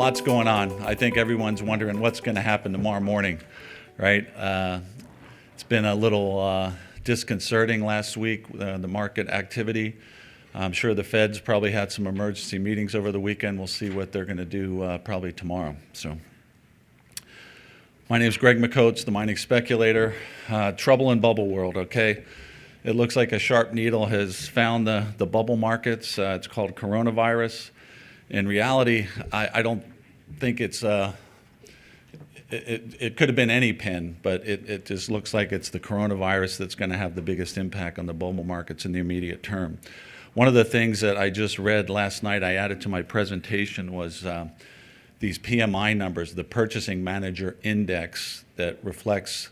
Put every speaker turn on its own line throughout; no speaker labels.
lots going on. I think everyone's wondering what's going to happen tomorrow morning, right? It's been a little disconcerting last week, the market activity. I'm sure the Fed's probably had some emergency meetings over the weekend. We'll see what they're going to do probably tomorrow. So, my name is Greg McCoach, the mining speculator. Trouble in bubble world, okay? It looks like a sharp needle has found the bubble markets. It's called coronavirus. In reality, I don't think it's, it could have been any pin, but it just looks like it's the coronavirus that's going to have the biggest impact on the bubble markets in the immediate term. One of the things that I just read last night, I added to my presentation, was these PMI numbers, the Purchasing Manager Index, that reflects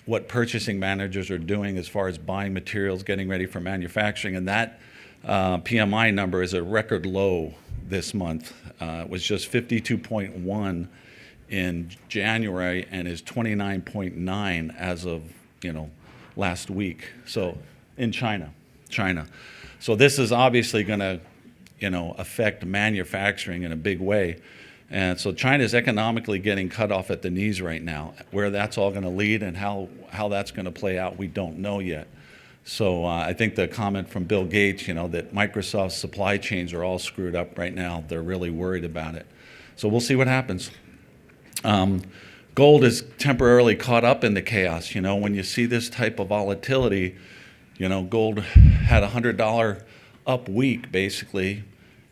what purchasing managers are doing as far as buying materials, getting ready for manufacturing. And that PMI number is a record low this month. It was just 52.1 in January and is 29.9 as of last week. So in China. So this is obviously going to affect manufacturing in a big way. And so China is economically getting cut off at the knees right now. Where that's all going to lead and how that's going to play out, we don't know yet. So I think the comment from Bill Gates, that Microsoft's supply chains are all screwed up right now, they're really worried about it. So we'll see what happens. Gold is temporarily caught up in the chaos. When you see this type of volatility, gold had a $100 up week basically,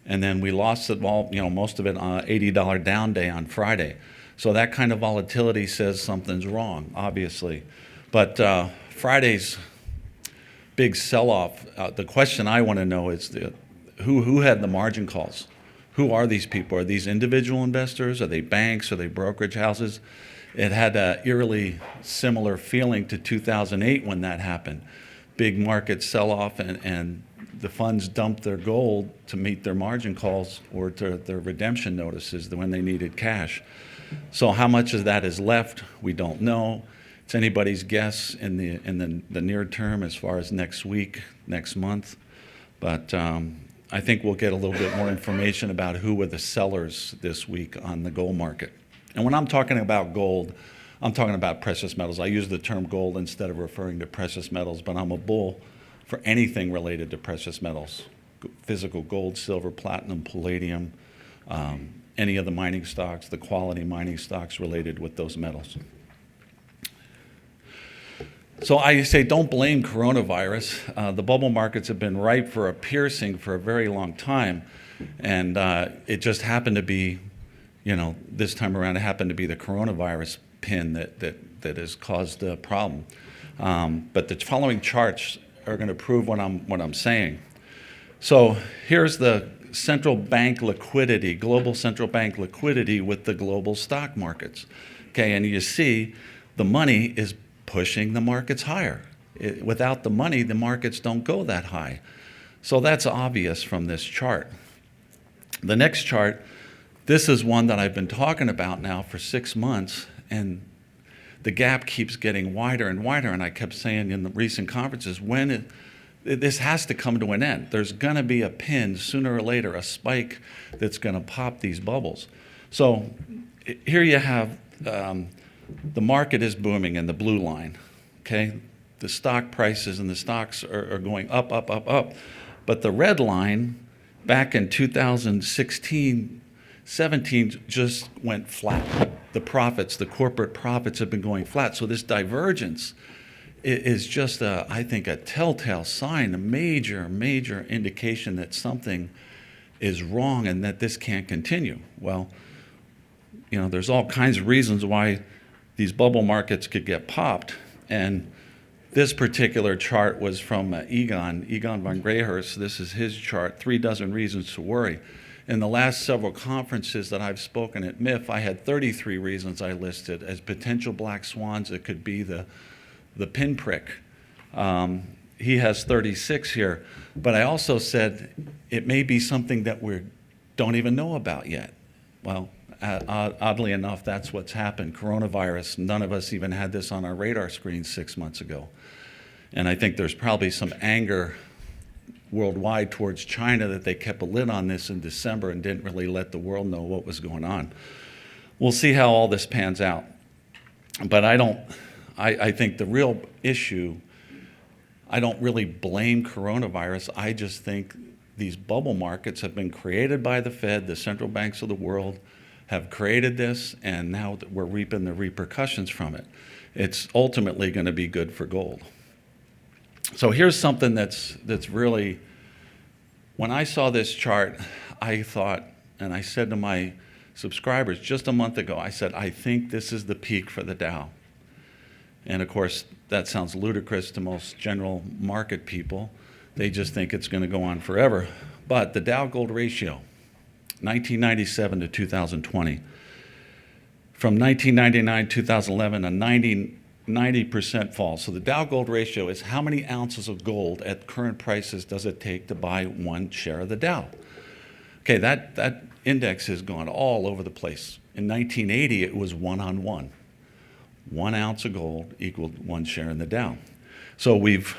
and then we lost it all, most of it on $80 down day on Friday. So that kind of volatility says something's wrong, obviously. But Friday's big sell-off, the question I want to know is who had the margin calls? Who are these people? Are these individual investors? Are they banks? Are they brokerage houses? It had an eerily similar feeling to 2008 when that happened. Big market sell-off, and the funds dumped their gold to meet their margin calls or to their redemption notices when they needed cash. So how much of that is left, we don't know. It's anybody's guess in the near term as far as next week, next month. But I think we'll get a little bit more information about who were the sellers this week on the gold market. And when I'm talking about gold, I'm talking about precious metals. I use the term gold instead of referring to precious metals, but I'm a bull for anything related to precious metals. Physical gold, silver, platinum, palladium, any of the mining stocks, the quality mining stocks related with those metals. So I say don't blame coronavirus. The bubble markets have been ripe for a piercing for a very long time, and it just happened to be, this time around it happened to be the coronavirus pin that has caused the problem. But the following charts are going to prove what I'm saying. So here's the central bank liquidity, global central bank liquidity with the global stock markets. Okay, and you see the money is pushing the markets higher. Without the money, the markets don't go that high. So that's obvious from this chart. The next chart, this is one that I've been talking about now for 6 months, and the gap keeps getting wider and wider, and I kept saying in the recent conferences, this has to come to an end. There's going to be a pin sooner or later, a spike that's going to pop these bubbles. So here you have the market is booming in the blue line, okay? The stock prices and the stocks are going up, up, up, up. But the red line back in 2016, 17 just went flat. The profits, the corporate profits have been going flat. So this divergence is just, I think, a telltale sign, a major, major indication that something is wrong and that this can't continue. Well, there's all kinds of reasons why these bubble markets could get popped. And this particular chart was from Egon von Greyhurst. This is his chart, 3 dozen reasons to worry. In the last several conferences that I've spoken at MIF, I had 33 reasons I listed as potential black swans. It could be the pinprick. He has 36 here. But I also said it may be something that we don't even know about yet. Well, oddly enough, that's what's happened. Coronavirus, none of us even had this on our radar screen 6 months ago. And I think there's probably some anger worldwide towards China that they kept a lid on this in December and didn't really let the world know what was going on. We'll see how all this pans out. But I think the real issue, I don't really blame coronavirus. I just think these bubble markets have been created by the Fed, the central banks of the world have created this, and now we're reaping the repercussions from it. It's ultimately going to be good for gold. So here's something that's really, when I saw this chart, I thought, and I said to my subscribers just a month ago, I said, I think this is the peak for the Dow. And of course, that sounds ludicrous to most general market people. They just think it's going to go on forever. But the Dow Gold ratio, 1997 to 2020, from 1999 to 2011, a 90% fall. So the Dow Gold ratio is how many ounces of gold at current prices does it take to buy one share of the Dow? Okay, that index has gone all over the place. In 1980, it was 1-on-1. 1 ounce of gold equaled 1 share in the Dow. So we've,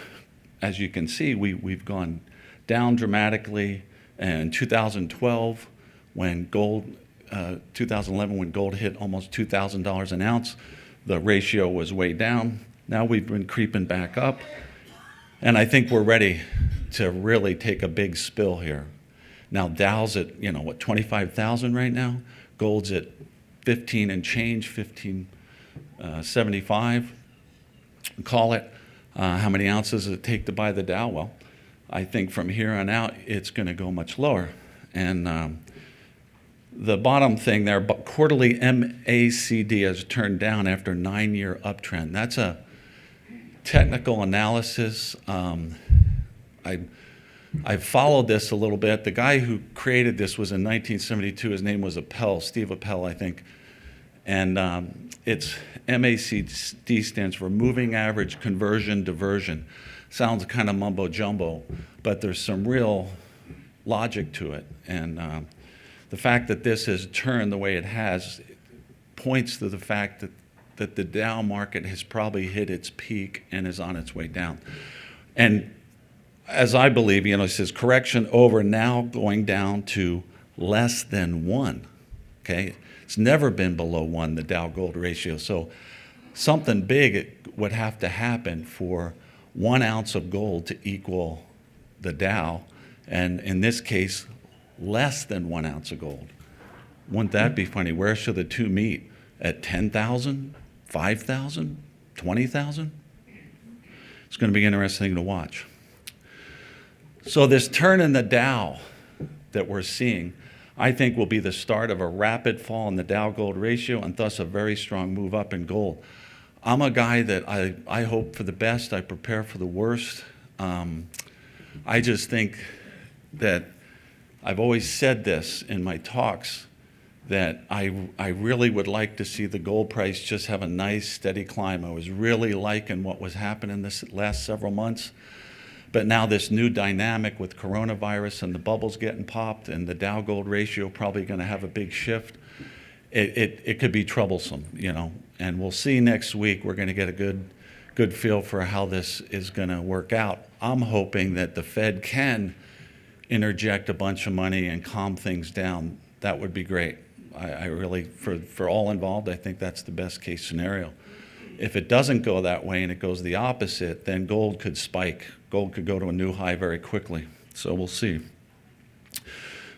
as you can see, we've gone down dramatically. And in 2012, when gold, 2011, when gold hit almost $2,000 an ounce, the ratio was way down. Now we've been creeping back up. And I think we're ready to really take a big spill here. Now Dow's at, 25,000 right now. Gold's at 15 and change, 1575. Call it. How many ounces does it take to buy the Dow? Well, I think from here on out, it's going to go much lower. And the bottom thing there, but quarterly MACD has turned down after a 9-year uptrend. That's a technical analysis. I've followed this a little bit. The guy who created this was in 1972. His name was Appel, Steve Appel, I think. And it's MACD stands for Moving Average Conversion Diversion. Sounds kind of mumbo jumbo, but there's some real logic to it. And the fact that this has turned the way it has points to the fact that the Dow market has probably hit its peak and is on its way down. And as I believe, it says correction over, now going down to less than 1. Okay, it's never been below 1, the Dow Gold ratio. So something big would have to happen for 1 ounce of gold to equal the Dow, and in this case, less than 1 ounce of gold. Wouldn't that be funny? Where should the two meet? At 10,000, 5,000, 20,000? It's going to be interesting to watch. So this turn in the Dow that we're seeing, I think will be the start of a rapid fall in the Dow Gold ratio and thus a very strong move up in gold. I'm a guy that I hope for the best, I prepare for the worst. I just think that I've always said this in my talks, that I really would like to see the gold price just have a nice steady climb. I was really liking what was happening this last several months. But now this new dynamic with coronavirus and the bubbles getting popped and the Dow Gold ratio probably going to have a big shift, it could be troublesome, And we'll see next week. We're going to get a good feel for how this is going to work out. I'm hoping that the Fed can interject a bunch of money and calm things down. That would be great. I really, for all involved, I think that's the best case scenario. If it doesn't go that way and it goes the opposite, then gold could spike. Gold could go to a new high very quickly. So we'll see.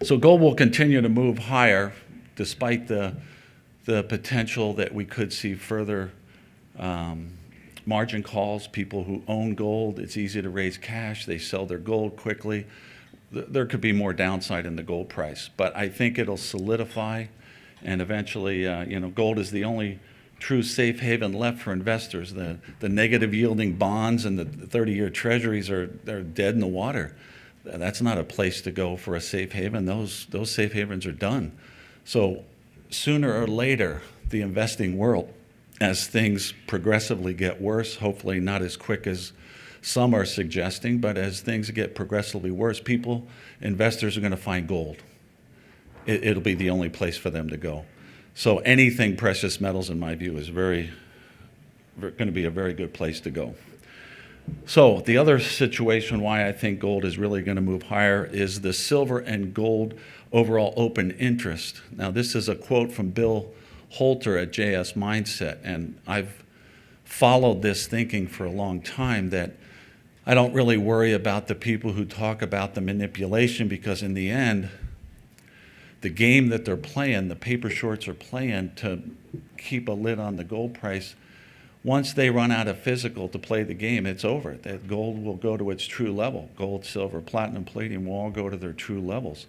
So gold will continue to move higher despite the potential that we could see further margin calls. People who own gold, it's easy to raise cash. They sell their gold quickly. There could be more downside in the gold price. But I think it'll solidify. And eventually, gold is the only true safe haven left for investors. The negative yielding bonds and the 30-year treasuries they're dead in the water. That's not a place to go for a safe haven. Those safe havens are done. So sooner or later, the investing world, as things progressively get worse, hopefully not as quick as some are suggesting, but as things get progressively worse, investors are going to find gold. It'll be the only place for them to go. So anything precious metals, in my view, is going to be a very good place to go. So the other situation why I think gold is really going to move higher is the silver and gold overall open interest. Now, this is a quote from Bill Holter at JS Mindset, and I've followed this thinking for a long time, that I don't really worry about the people who talk about the manipulation, because in the end, the game that they're playing, the paper shorts are playing to keep a lid on the gold price, once they run out of physical to play the game, it's over. That gold will go to its true level. Gold, silver, platinum, palladium will all go to their true levels.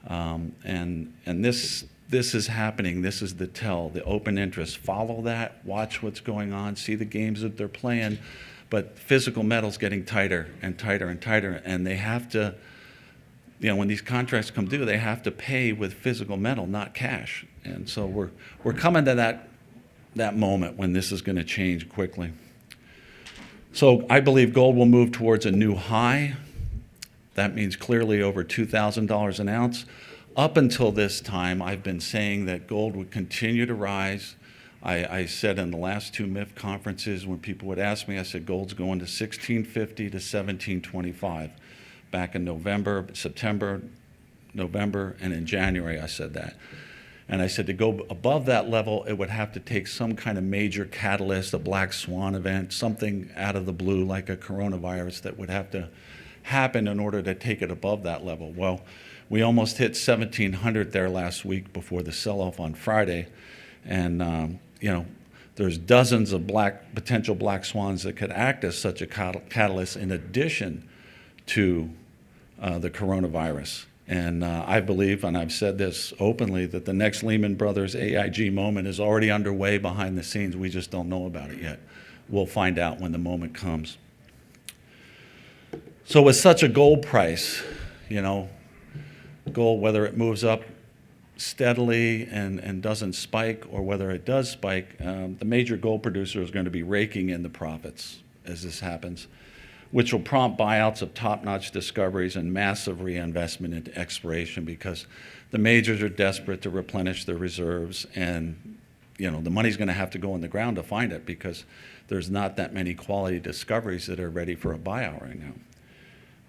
And this is happening. This is the tell, the open interest. Follow that, watch what's going on, see the games that they're playing. But physical metal's getting tighter and tighter and tighter, and they have to, when these contracts come due, they have to pay with physical metal, not cash. And so we're coming to that moment when this is going to change quickly. So I believe gold will move towards a new high. That means clearly over $2,000 an ounce. Up until this time, I've been saying that gold would continue to rise. I said in the last two MIF conferences, when people would ask me, I said gold's going to 1650 to 1725. Back in November, September, November, and in January, I said that. And I said to go above that level, it would have to take some kind of major catalyst, a black swan event, something out of the blue like a coronavirus that would have to happen in order to take it above that level. Well, we almost hit 1700 there last week before the sell-off on Friday. And, there's dozens of potential black swans that could act as such a catalyst in addition to the coronavirus. And I believe, and I've said this openly, that the next Lehman Brothers AIG moment is already underway behind the scenes. We just don't know about it yet. We'll find out when the moment comes. So with such a gold price, gold, whether it moves up steadily and doesn't spike, or whether it does spike, the major gold producer is going to be raking in the profits as this happens, which will prompt buyouts of top-notch discoveries and massive reinvestment into exploration, because the majors are desperate to replenish their reserves, and the money's going to have to go in the ground to find it, because there's not that many quality discoveries that are ready for a buyout right now.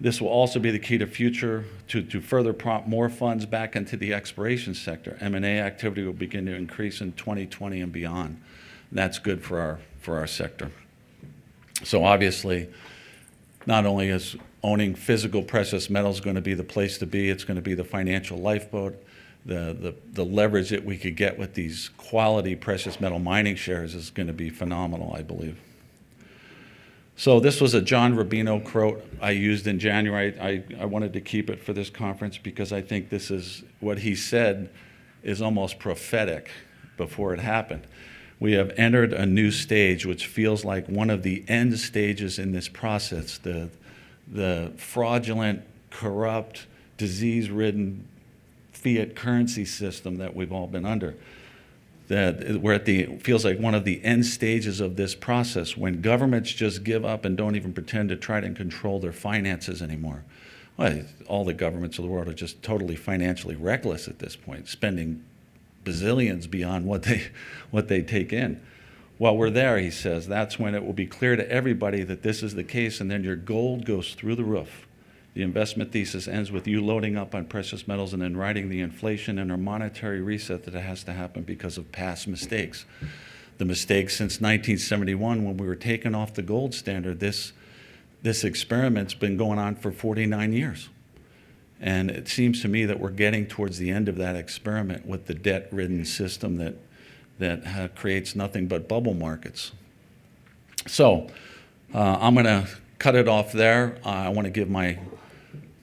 This will also be the key to further prompt more funds back into the exploration sector. M&A activity will begin to increase in 2020 and beyond. That's good for our sector. So obviously, not only is owning physical precious metals going to be the place to be, it's going to be the financial lifeboat. The leverage that we could get with these quality precious metal mining shares is going to be phenomenal, I believe. So this was a John Rubino quote I used in January. I wanted to keep it for this conference because I think this is what he said is almost prophetic before it happened. We have entered a new stage, which feels like one of the end stages in this process, the fraudulent, corrupt, disease-ridden fiat currency system that we've all been under. That we're feels like one of the end stages of this process, when governments just give up and don't even pretend to try to control their finances anymore. Well, all the governments of the world are just totally financially reckless at this point, spending bazillions beyond what they take in. While we're there, he says, that's when it will be clear to everybody that this is the case, and then your gold goes through the roof. The investment thesis ends with you loading up on precious metals and then riding the inflation and our monetary reset that has to happen because of past mistakes. The mistakes since 1971, when we were taken off the gold standard, this experiment's been going on for 49 years. And it seems to me that we're getting towards the end of that experiment with the debt-ridden system that creates nothing but bubble markets. So I'm going to cut it off there. I want to give my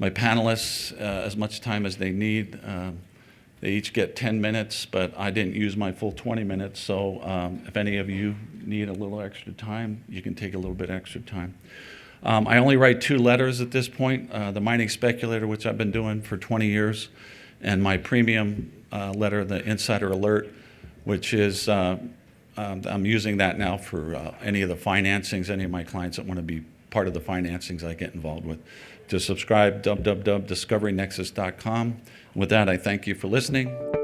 panelists as much time as they need. They each get 10 minutes, but I didn't use my full 20 minutes, so if any of you need a little extra time, you can take a little bit extra time. I only write 2 letters at this point, the Mining Speculator, which I've been doing for 20 years, and my premium letter, the Insider Alert, which is, I'm using that now for any of the financings, any of my clients that want to be part of the financings I get involved with. To subscribe, www.discoverynexus.com. With that, I thank you for listening.